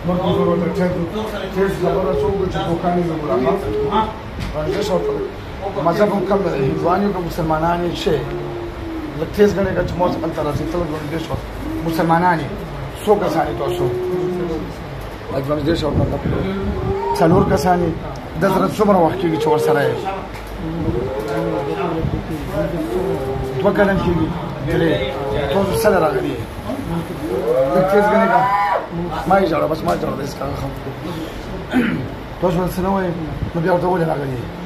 مرکو ضرورت ہے تیز خبر ہے سوگو چکو کانی زبورا ہاں رنجش ہوتا ہے مذہب ہم کم ہے ہندوانیوں کا مسلمانانی چھے تیز گنے کا چموز انتر رسی تلگ رنجش ہوتا مسلمانانی سو کسانی تو سو رنجش ہوتا ہے سالور کسانی دس رت سمر وقتی کی چور سرائے دو کلن کی درے تو سل راگلی ہے تیز گنے کا مائی جاڑا بس مائی جاڑا اس کا خم تو اس وقت سنوے نبی اور تو راگلی ہے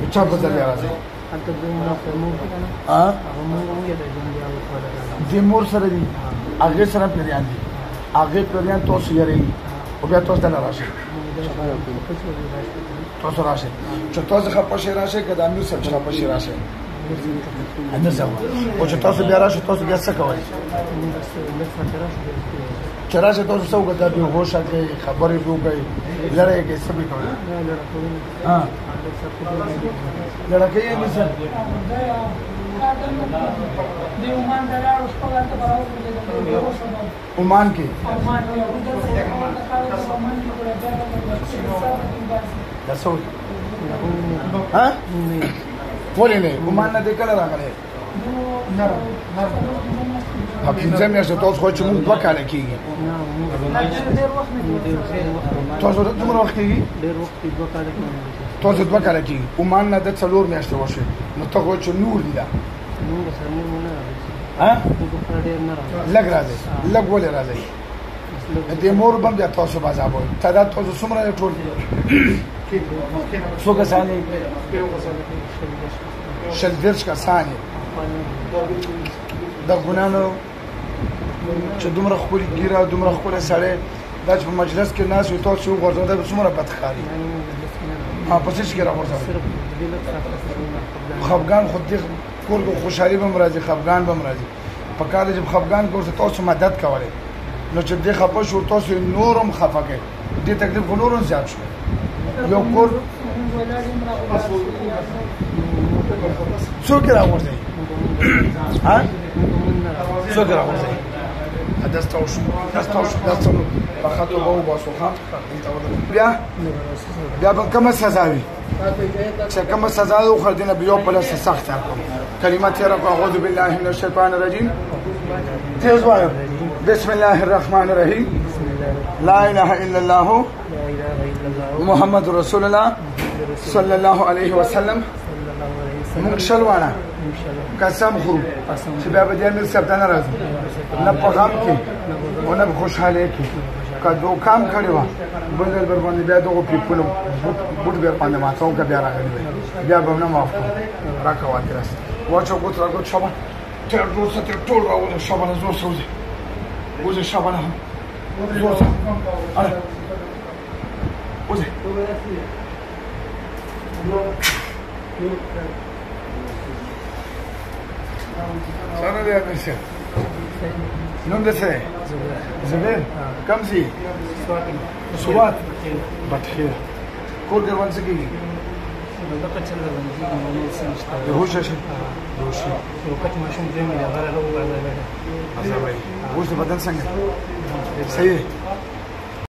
اچھا بدل گیا سے ہاں دی مور سره دی اگے سره پیریان دی اگے پیریان تو سره ری او بیا تو ستنه راشه تو سره راشه چې تاسو خپشه راشه کدا امیر سره خپشه راشه اندر ځو او چې تاسو بیا راشه تاسو بیا څه کوئ چې راشه تاسو څو غدا به هوښه کې خبرې وګورئ لړۍ کې سبي کوي ها لړۍ کې یې مثال دی عمان دلار اس پر ته براو عمان کې تاسو ها ولې نه عمان نه د کله راغله نر په پنځه میاشتې تاسو خو چې موږ دوه کاله کېږي تاسو دومره وخت کېږي ډېر وخت دوه کاله کېږي تاسو دوه کاله کېږي عمان نه د څلور میاشتې وشوې نو ته خو چې نور دي دا ها لږ راځي لږ ولې راځي د مور بم بیا تاسو بازار وای ته دا تاسو څومره ټول څو کسانې شل دیرش کسانې د ګنانو چې دومره خپل ګیره دومره خپل سړی دا چې په مجلس کې ناس وي تاسو وګورئ دا څومره بدخاري ها پسې کې راغورځي خفګان خود دې کور کو خوشحالي به مرضی خفګان به مرضی په کار چې خفګان کوو تاسو مدد کوله نو چې دې خپه شو تاسو نورم خفه کې دې تکلیف نورم زیات شو یو کور څوک راغورځي ها څوک راغورځي دستاوشو بخاطر باو باسو خام بیا به کومه سزا وي چې کومه سزا ده خو دینه بیا په لاس سخت کړم کلمات یې راکو اعوذ بالله من الشیطان الرجیم تیز وایم بسم الله الرحمن الرحیم لا اله الا الله محمد رسول الله صلی الله علیه وسلم موږ شلوانه قسم خورو چې بیا به دې امیر صاحب ته نه راځو نه په غم کې او نه په خوشحالۍ کې که دو کام کړی وه بل ځل بر باندې بیا دغو پیپلو بوټ بیا باندې ماتوم که بیا راغلی وی بیا به نه معاف کړو راکواتې راست واچو ګوت راګوت شابان تېر زور څه تېر ټول راوځه شابانه زور څه وځي وځه شابانه هم زور څه اړه وځه سنة دي أمسيا نوم ده سنة زبير كم سي سوات بطخير كل قربان سكيكي يهوش عشان يهوشي وقت ما شون جميل غير لو بعد ذلك أزابي وش بدن سنة سيه